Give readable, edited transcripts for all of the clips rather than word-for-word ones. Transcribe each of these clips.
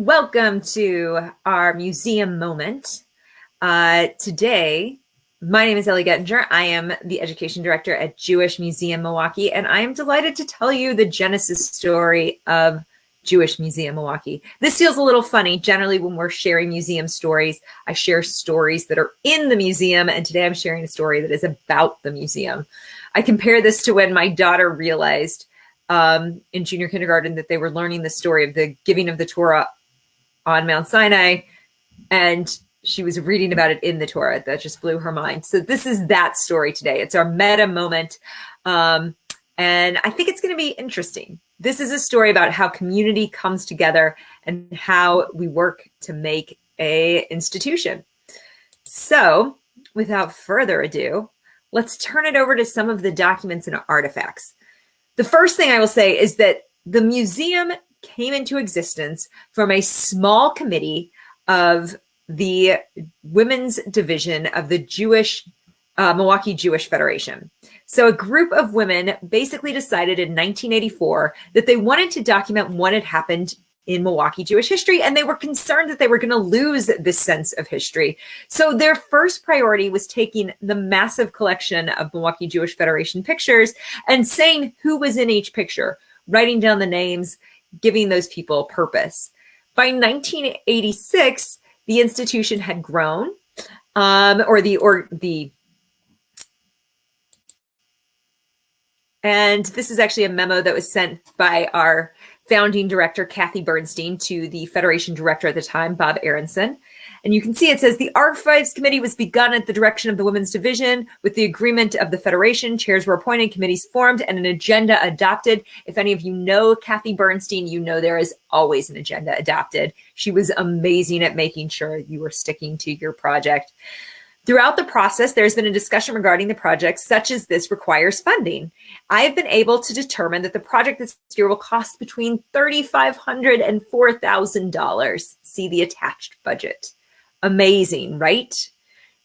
Welcome to our museum moment. Today, my name is Ellie Gettinger. I am the education director at Jewish Museum Milwaukee, and I am delighted to tell you the genesis story of Jewish Museum Milwaukee. This feels a little funny. Generally, when we're sharing museum stories, I share stories that are in the museum, and today I'm sharing a story that is about the museum. I compare this to when my daughter realized in junior kindergarten that they were learning the story of the giving of the Torah on Mount Sinai, and she was reading about it in the Torah. That just blew her mind. So this is that story today. It's our meta moment. And I think it's going to be interesting. This is a story about how community comes together and how we work to make a institution. So without further ado, let's turn it over to some of the documents and artifacts. The first thing I will say is that the museum came into existence from a small committee of the women's division of the Milwaukee Jewish Federation. So a group of women basically decided in 1984 that they wanted to document what had happened in Milwaukee Jewish history, and they were concerned that they were going to lose this sense of history. So their first priority was taking the massive collection of Milwaukee Jewish Federation pictures and saying who was in each picture, writing down the names, giving those people purpose. By 1986, the institution had grown, and this is actually a memo that was sent by our founding director, Cathy Bernstein, to the Federation director at the time, Bob Aronson. And you can see it says the Archives Committee was begun at the direction of the Women's Division. With the agreement of the Federation, chairs were appointed, committees formed, and an agenda adopted. If any of you know Cathy Bernstein, you know there is always an agenda adopted. She was amazing at making sure you were sticking to your project. Throughout the process, there's been a discussion regarding the project, such as this requires funding. I have been able to determine that the project this year will cost between $3,500 and $4,000. See the attached budget. Amazing, right?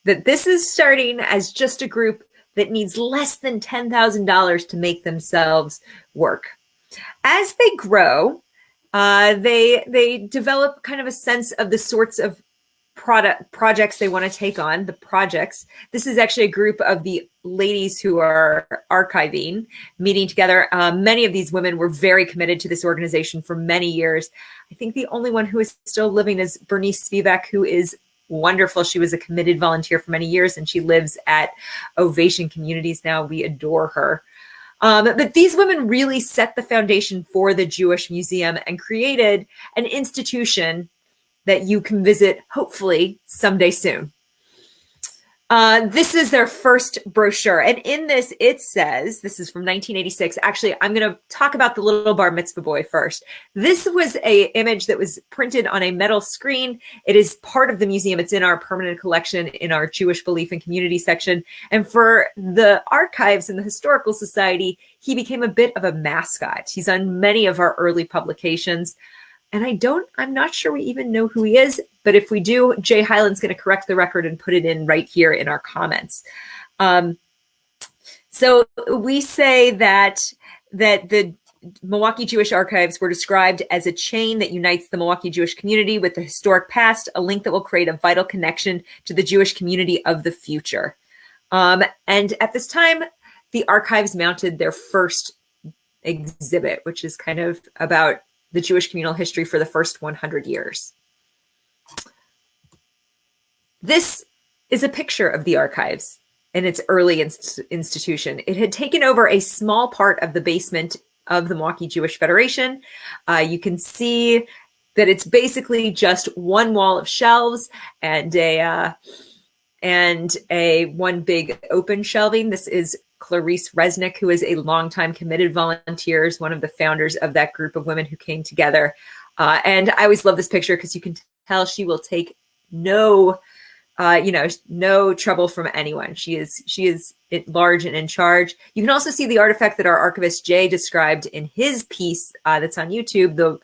That this is starting as just a group that needs less than $10,000 to make themselves work. As they grow, they develop kind of a sense of the sorts of projects they want to take on, the projects. This is actually a group of the ladies who are archiving, meeting together. Many of these women were very committed to this organization for many years. I think the only one who is still living is Bernice Spivak, who is wonderful. She was a committed volunteer for many years, and she lives at Ovation Communities now. We adore her. But these women really set the foundation for the Jewish Museum and created an institution that you can visit, hopefully, someday soon. This is their first brochure. And in this, it says, this is from 1986. Actually, I'm going to talk about the little bar mitzvah boy first. This was an image that was printed on a metal screen. It is part of the museum. It's in our permanent collection in our Jewish Belief and Community section. And for the archives and the Historical Society, he became a bit of a mascot. He's on many of our early publications. And I'm not sure we even know who he is, but if we do, Jay Hyland's going to correct the record and put it in right here in our comments. So we say that the Milwaukee Jewish Archives were described as a chain that unites the Milwaukee Jewish community with the historic past, a link that will create a vital connection to the Jewish community of the future. And at this time, the archives mounted their first exhibit, which is kind of about the Jewish communal history for the first 100 years. This is a picture of the archives in its early institution. It had taken over a small part of the basement of the Milwaukee Jewish Federation. You can see that it's basically just one wall of shelves and one big open shelving. This is Clarice Resnick, who is a longtime committed volunteer, is one of the founders of that group of women who came together. And I always love this picture because you can tell she will take no trouble from anyone. She is large and in charge. You can also see the artifact that our archivist Jay described in his piece that's on YouTube,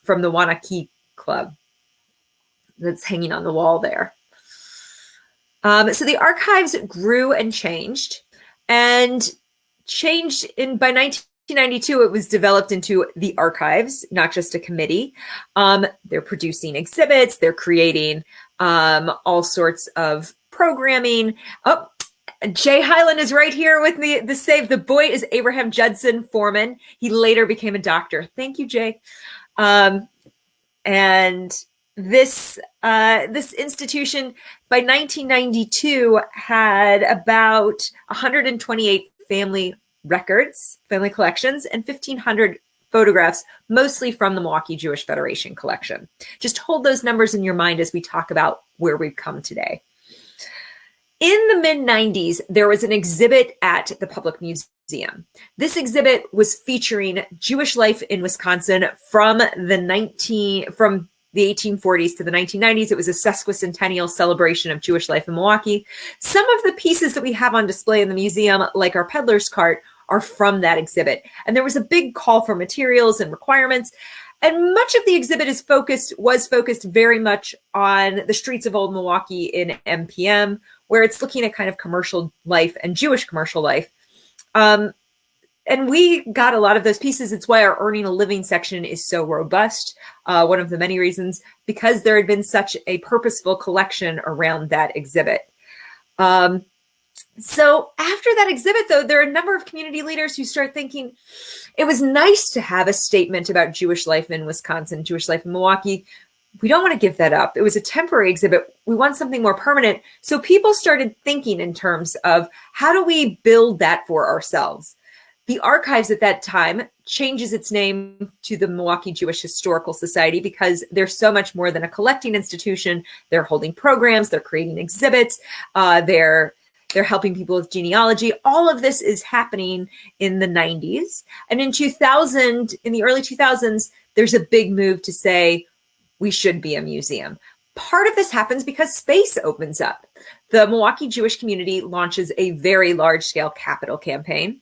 from the Wanakee Club that's hanging on the wall there. So the archives grew and changed. And changed by 1992, it was developed into the archives, not just a committee. They're producing exhibits. They're creating all sorts of programming. Oh, Jay Hyland is right here with me. The save. The boy is Abraham Judson Foreman. He later became a doctor. Thank you, Jay. And this institution by 1992 had about 128 family records, family collections, and 1,500 photographs, mostly from the Milwaukee Jewish Federation collection. Just hold those numbers in your mind as we talk about where we've come today. In the mid-90s, there was an exhibit at the Public Museum. This exhibit was featuring Jewish life in Wisconsin from the 1840s to the 1990s. It was a sesquicentennial celebration of Jewish life in Milwaukee. Some of the pieces that we have on display in the museum, like our peddler's cart, are from that exhibit. And there was a big call for materials and requirements. And much of the exhibit was focused very much on the streets of Old Milwaukee in MPM, where it's looking at kind of commercial life and Jewish commercial life. And we got a lot of those pieces. It's why our Earning a Living section is so robust. One of the many reasons, because there had been such a purposeful collection around that exhibit. So after that exhibit, though, there are a number of community leaders who start thinking it was nice to have a statement about Jewish life in Wisconsin, Jewish life in Milwaukee. We don't want to give that up. It was a temporary exhibit. We want something more permanent. So people started thinking in terms of how do we build that for ourselves? The archives at that time changes its name to the Milwaukee Jewish Historical Society because they're so much more than a collecting institution. They're holding programs, they're creating exhibits, they're helping people with genealogy. All of this is happening in the 90s. And in the early 2000s, there's a big move to say we should be a museum. Part of this happens because space opens up. The Milwaukee Jewish community launches a very large-scale capital campaign.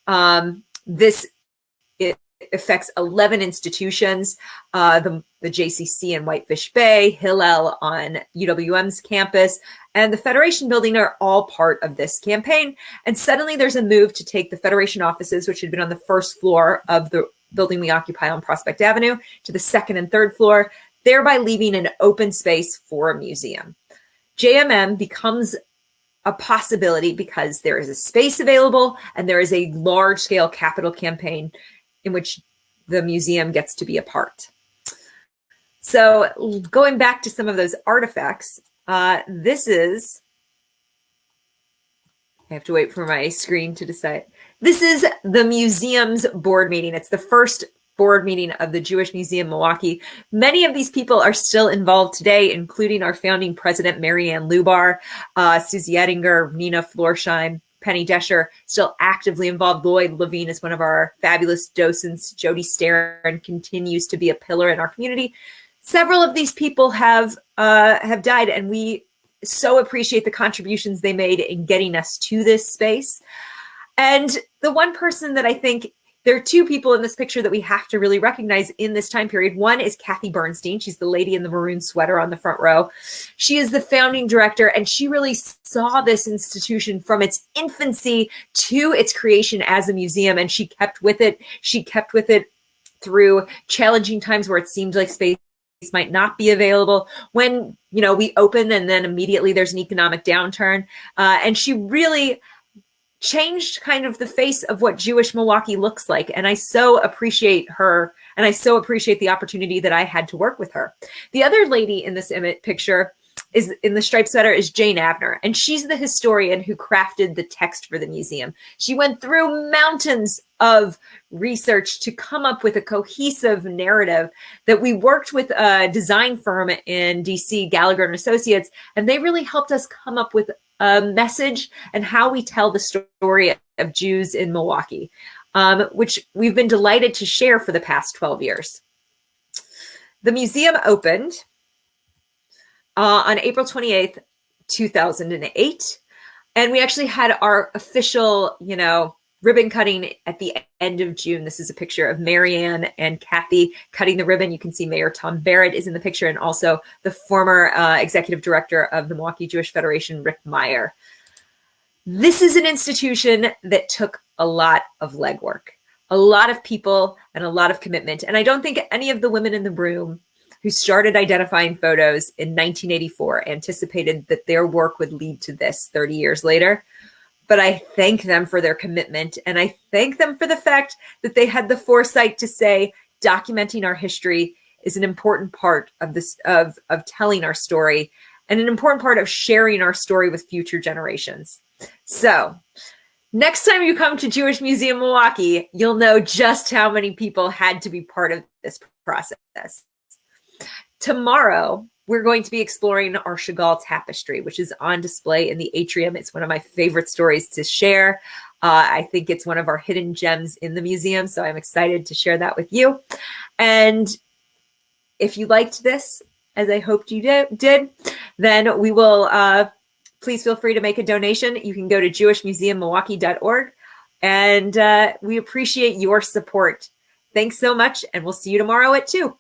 It affects 11 institutions, the JCC in Whitefish Bay, Hillel on UWM's campus, and the Federation building are all part of this campaign. And suddenly there's a move to take the Federation offices, which had been on the first floor of the building we occupy on Prospect Avenue, to the second and third floor, thereby leaving an open space for a museum. JMM becomes a possibility because there is a space available and there is a large-scale capital campaign in which the museum gets to be a part. So going back to some of those artifacts, this is, I have to wait for my screen to decide. This is the museum's board meeting. It's the first board meeting of the Jewish Museum Milwaukee. Many of these people are still involved today, including our founding president, Mary Ann Lubar, Susie Ettinger, Nina Florsheim, Penny Descher, still actively involved. Lloyd Levine is one of our fabulous docents. Jody Starron continues to be a pillar in our community. Several of these people have died, and we so appreciate the contributions they made in getting us to this space. And the one person that I think, there are two people in this picture that we have to really recognize in this time period. One is Cathy Bernstein. She's the lady in the maroon sweater on the front row. She is the founding director, and she really saw this institution from its infancy to its creation as a museum, and she kept with it. She kept with it through challenging times where it seemed like space might not be available, when we open and then immediately there's an economic downturn. And she really changed kind of the face of what Jewish Milwaukee looks like. And I so appreciate her, and I so appreciate the opportunity that I had to work with her. The other lady in this picture is in the striped sweater is Jane Avner, and she's the historian who crafted the text for the museum. She went through mountains of research to come up with a cohesive narrative that we worked with a design firm in DC, Gallagher and Associates, and they really helped us come up with a message and how we tell the story of Jews in Milwaukee, which we've been delighted to share for the past 12 years. The museum opened on April 28th, 2008. And we actually had our official, ribbon cutting at the end of June. This is a picture of Marianne and Cathy cutting the ribbon. You can see Mayor Tom Barrett is in the picture, and also the former executive director of the Milwaukee Jewish Federation, Rick Meyer. This is an institution that took a lot of legwork. a lot of people and a lot of commitment. And I don't think any of the women in the room who started identifying photos in 1984 anticipated that their work would lead to this 30 years later. But I thank them for their commitment. And I thank them for the fact that they had the foresight to say, documenting our history is an important part of this, of telling our story, and an important part of sharing our story with future generations. So next time you come to Jewish Museum Milwaukee, you'll know just how many people had to be part of this process. Tomorrow, we're going to be exploring our Chagall Tapestry, which is on display in the atrium. It's one of my favorite stories to share. I think it's one of our hidden gems in the museum, so I'm excited to share that with you. And if you liked this, as I hoped you did, then we will, please feel free to make a donation. You can go to jewishmuseummilwaukee.org, and we appreciate your support. Thanks so much, and we'll see you tomorrow at 2.